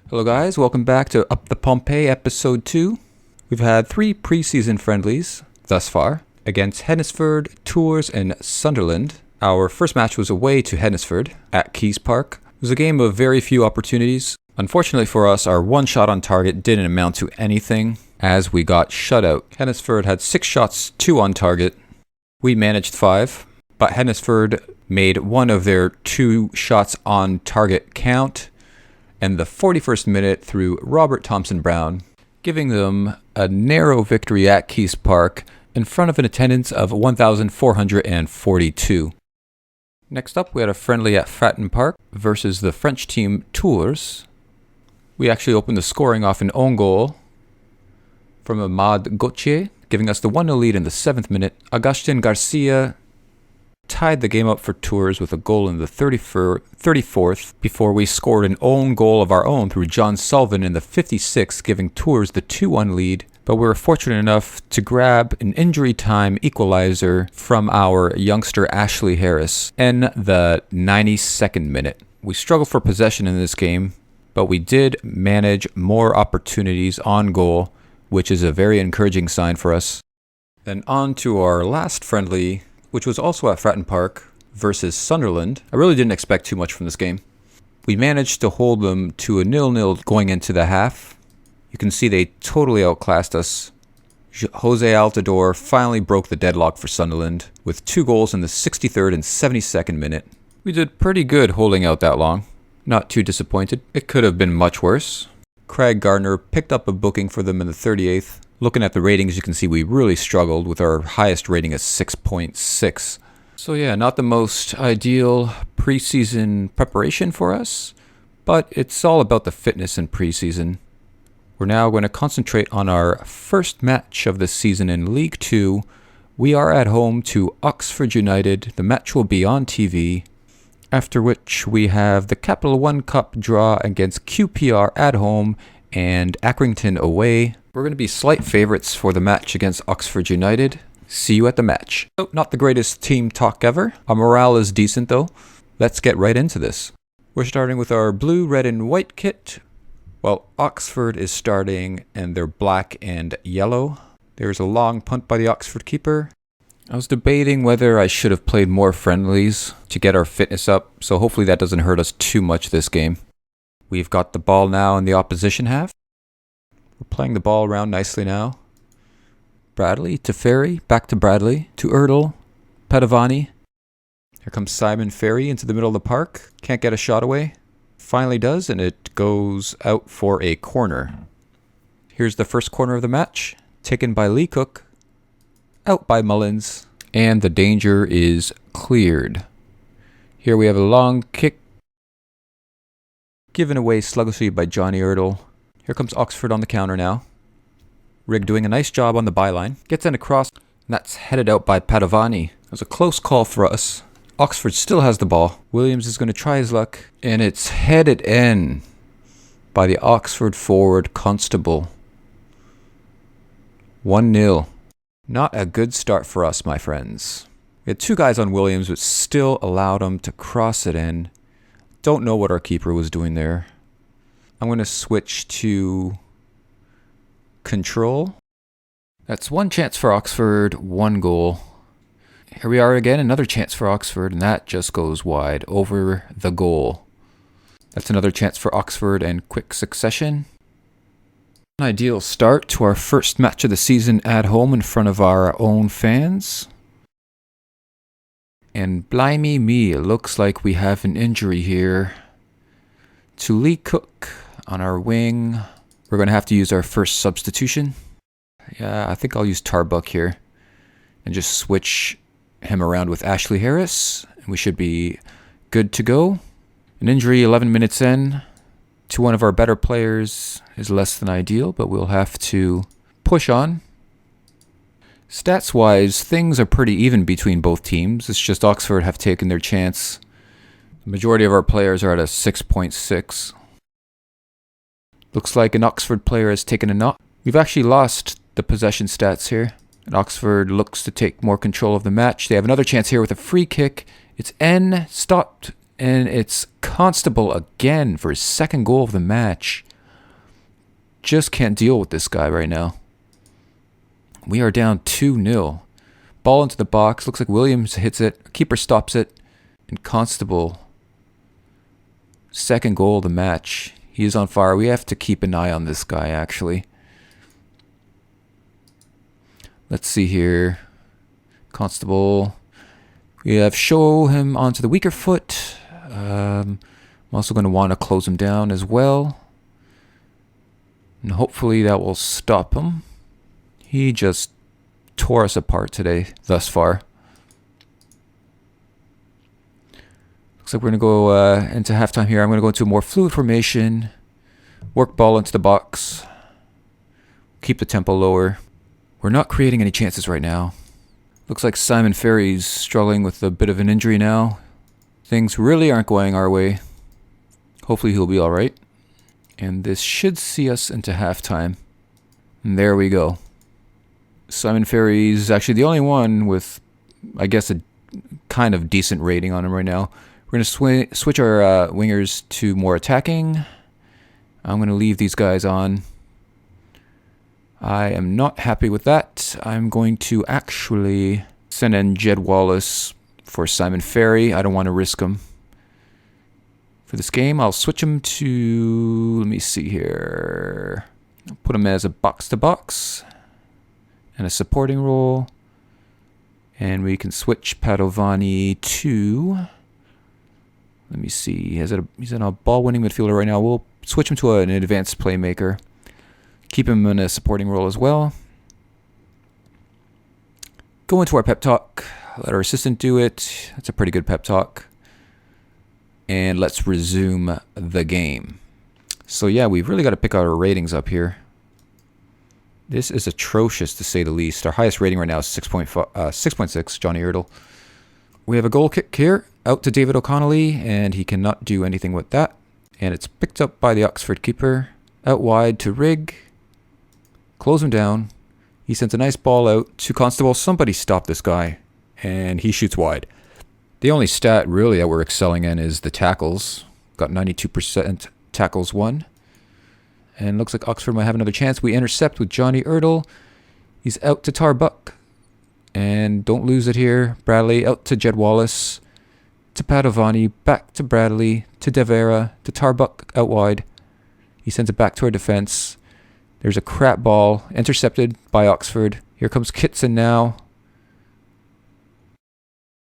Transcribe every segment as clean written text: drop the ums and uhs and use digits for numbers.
Hello guys, welcome back to Up the Pompey episode 2. We've had 3 preseason friendlies thus far against Hednesford, Tours and Sunderland. Our first match was away to Hednesford at Keys Park. It was a game of very few opportunities. Unfortunately for us, our one shot on target didn't amount to anything as we got shut out. Hednesford had 6 shots, 2 on target. We managed 5, but Hednesford made one of their 2 shots on target count in the 41st minute through Robert Thompson-Brown, giving them a narrow victory at Keys Park in front of an attendance of 1,442. Next up, we had a friendly at Fratton Park versus the French team Tours. We actually opened the scoring off an own goal from Ahmad Gauthier, giving us the 1-0 lead in the 7th minute. Agustin Garcia tied the game up for Tours with a goal in the 34th before we scored an own goal of our own through John Sullivan in the 56th, giving Tours the 2-1 lead. But we were fortunate enough to grab an injury time equalizer from our youngster Ashley Harris in the 92nd minute. We struggled for possession in this game, but we did manage more opportunities on goal, which is a very encouraging sign for us. Then on to our last friendly, which was also at Fratton Park versus Sunderland. I really didn't expect too much from this game. We managed to hold them to a 0-0 going into the half. You can see they totally outclassed us. Jose Altidore finally broke the deadlock for Sunderland with 2 goals in the 63rd and 72nd minute. We did pretty good holding out that long. Not too disappointed. It could have been much worse. Craig Gardner picked up a booking for them in the 38th. Looking at the ratings, you can see we really struggled with our highest rating at 6.6. So yeah, not the most ideal preseason preparation for us, but it's all about the fitness in preseason. We're now going to concentrate on our first match of the season in League 2. We are at home to Oxford United. The match will be on TV, after which we have the Capital One Cup draw against QPR at home and Accrington away. We're going to be slight favourites for the match against Oxford United. See you at the match. Oh, not the greatest team talk ever. Our morale is decent though. Let's get right into this. We're starting with our blue, red and white kit. Well, Oxford is starting and they're black and yellow. There's a long punt by the Oxford keeper. I was debating whether I should have played more friendlies to get our fitness up, so hopefully that doesn't hurt us too much this game. We've got the ball now in the opposition half. We're playing the ball around nicely now. Bradley to Ferry, back to Bradley, to Erdl, Padavani. Here comes Simon Ferry into the middle of the park. Can't get a shot away. Finally does, and it goes out for a corner. Here's the first corner of the match, taken by Lee Cook, out by Mullins, and the danger is cleared. Here we have a long kick, given away sluggishly by Johnny Erdl. Here comes Oxford on the counter now. Rigg doing a nice job on the byline. Gets in across, and that's headed out by Padavani. It was a close call for us. Oxford still has the ball. Williams is going to try his luck, and it's headed in by the Oxford forward Constable. 1-0. Not a good start for us, my friends. We had 2 guys on Williams, but still allowed him to cross it in. Don't know what our keeper was doing there. I'm going to switch to control. That's 1 chance for Oxford, 1 goal. Here we are again, another chance for Oxford, and that just goes wide over the goal. That's another chance for Oxford in quick succession. An ideal start to our first match of the season at home in front of our own fans. And blimey me, it looks like we have an injury here. To Lee Cook on our wing. We're going to have to use our first substitution. Yeah, I think I'll use Tarbuck here. And just switch him around with Ashley Harris. And we should be good to go. An injury 11 minutes in to one of our better players is less than ideal, but we'll have to push on. Stats-wise, things are pretty even between both teams. It's just Oxford have taken their chance. The majority of our players are at a 6.6. Looks like an Oxford player has taken a knock. We've actually lost the possession stats here. And Oxford looks to take more control of the match. They have another chance here with a free kick. It's N, stopped, and it's Constable again for his 2nd goal of the match. just can't deal with this guy right now. We are down 2-0. Ball into the box. Looks like Williams hits it. Keeper stops it. And Constable, second goal of the match. He is on fire. We have to keep an eye on this guy, actually. Let's see here. Constable. We have show him onto the weaker foot. I'm also going to want to close him down as well. And hopefully that will stop him. He just tore us apart today, thus far. Looks like we're going to go into halftime here. I'm going to go into a more fluid formation. Work ball into the box. Keep the tempo lower. We're not creating any chances right now. Looks like Simon Ferry's struggling with a bit of an injury now. Things really aren't going our way. Hopefully he'll be alright. And this should see us into halftime. And there we go. Simon Ferry's actually the only one with, I guess, a kind of decent rating on him right now. We're going to switch our wingers to more attacking. I'm going to leave these guys on. I am not happy with that. I'm going to actually send in Jed Wallace for Simon Ferry. I don't want to risk him. For this game, I'll switch him to, let me see here. I'll put him as a box-to-box and a supporting role. And we can switch Padovani to, let me see, he's in a ball-winning midfielder right now. We'll switch him to an advanced playmaker. Keep him in a supporting role as well. Go into our pep talk. Let our assistant do it. That's a pretty good pep talk. And let's resume the game. So yeah, we've really got to pick out our ratings up here. This is atrocious to say the least. Our highest rating right now is 6.6, Johnny Ertl. We have a goal kick here, out to David O'Connolly, and he cannot do anything with that. And it's picked up by the Oxford keeper. Out wide to Rigg. Close him down. He sends a nice ball out to Constable. Somebody stop this guy. And he shoots wide. The only stat really that we're excelling in is the tackles. Got 92% tackles won. And looks like Oxford might have another chance. We intercept with Johnny Ertl. He's out to Tarbuck. And don't lose it here. Bradley out to Jed Wallace. To Padovani. Back to Bradley. To De Vera. To Tarbuck out wide. He sends it back to our defense. There's a crap ball. Intercepted by Oxford. Here comes Kitson now.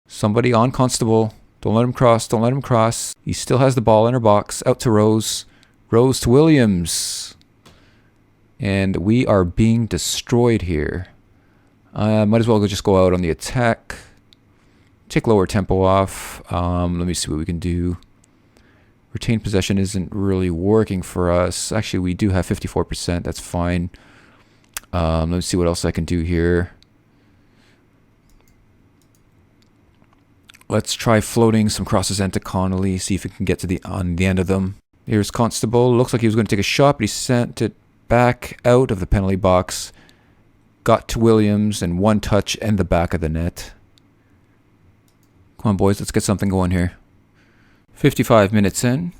Somebody on Constable. Don't let him cross. Don't let him cross. He still has the ball in our box. Out to Rose. Rose to Williams. And we are being destroyed here. Might as well just go out on the attack. Take lower tempo off. Let me see what we can do. Retained possession isn't really working for us. Actually, we do have 54%. That's fine. Let me see what else I can do here. Let's try floating some crosses into Connolly. See if we can get to on the end of them. Here's Constable. Looks like he was going to take a shot, but he sent it back out of the penalty box. Got to Williams and one touch and the back of the net. Come on, boys. Let's get something going here. 55 minutes in.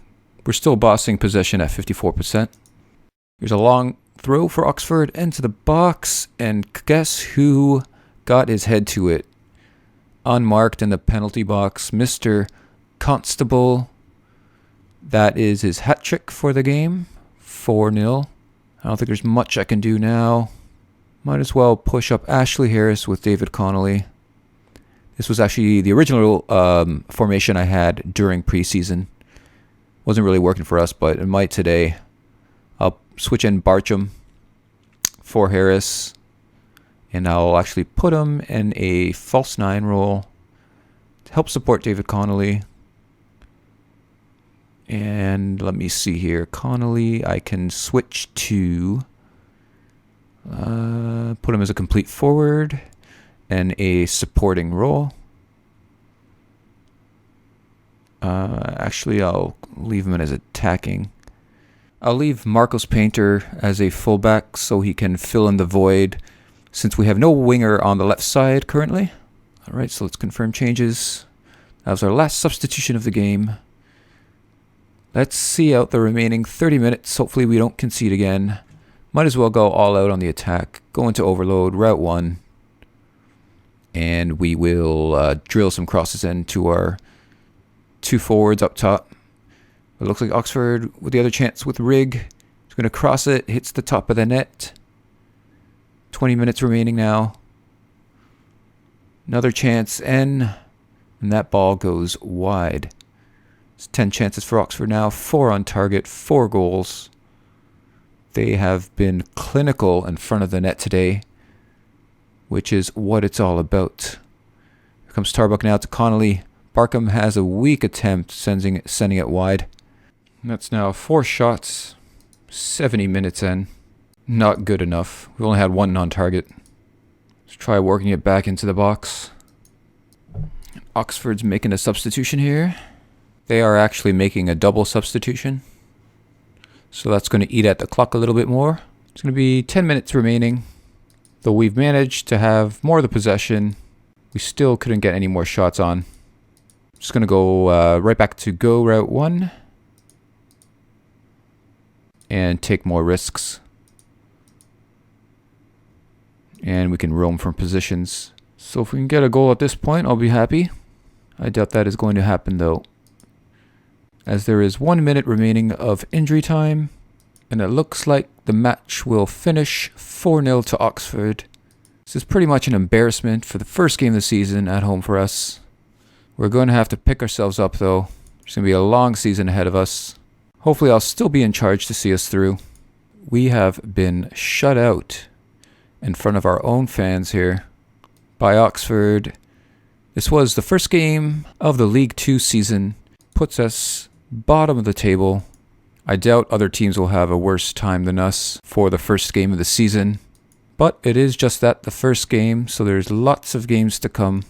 We're still bossing possession at 54%. Here's a long throw for Oxford into the box. And guess who got his head to it? Unmarked in the penalty box, Mr. Constable. That is his hat trick for the game. 4-0. I don't think there's much I can do now. Might as well push up Ashley Harris with David Connolly. This was actually the original formation I had during preseason. Wasn't really working for us, but it might today. I'll switch in Bartram for Harris. And I'll actually put him in a false 9 role to help support David Connolly. And let me see here. Connolly, I can switch to put him as a complete forward and a supporting role. Actually, I'll leave him as attacking. I'll leave Marcos Painter as a fullback so he can fill in the void since we have no winger on the left side currently. All right, so let's confirm changes. That was our last substitution of the game. Let's see out the remaining 30 minutes. Hopefully we don't concede again. Might as well go all out on the attack. Go into overload, route 1. And we will drill some crosses into our 2 forwards up top. It looks like Oxford with the other chance with Rigg. He's going to cross it, hits the top of the net. 20 minutes remaining now. Another chance, and that ball goes wide. It's 10 chances for Oxford now, 4 on target, 4 goals. They have been clinical in front of the net today, which is what it's all about. Here comes Tarbuck now to Connolly. Barkham has a weak attempt sending it wide. And that's now 4 shots, 70 minutes in. Not good enough. We only had 1 on target. Let's try working it back into the box. Oxford's making a substitution here. They are actually making a double substitution. So that's going to eat at the clock a little bit more. It's going to be 10 minutes remaining. Though we've managed to have more of the possession, we still couldn't get any more shots on. Just going to go right back to go route 1. And take more risks. And we can roam from positions. So if we can get a goal at this point, I'll be happy. I doubt that is going to happen though, as there is 1 minute remaining of injury time. And it looks like the match will finish 4-0 to Oxford. This is pretty much an embarrassment for the first game of the season at home for us. We're going to have to pick ourselves up though. There's going to be a long season ahead of us. Hopefully I'll still be in charge to see us through. We have been shut out in front of our own fans here by Oxford. This was the first game of the League 2 season. Puts us bottom of the table. I doubt other teams will have a worse time than us for the first game of the season. But it is just that, the first game, so there's lots of games to come.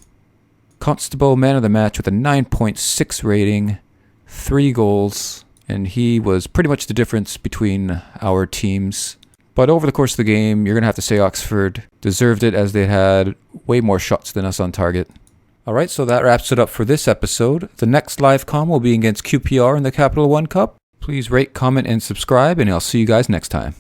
Constable, man of the match with a 9.6 rating, 3 goals, and he was pretty much the difference between our teams. But over the course of the game, you're going to have to say Oxford deserved it, as they had way more shots than us on target. Alright, so that wraps it up for this episode. The next live com will be against QPR in the Capital One Cup. Please rate, comment, and subscribe, and I'll see you guys next time.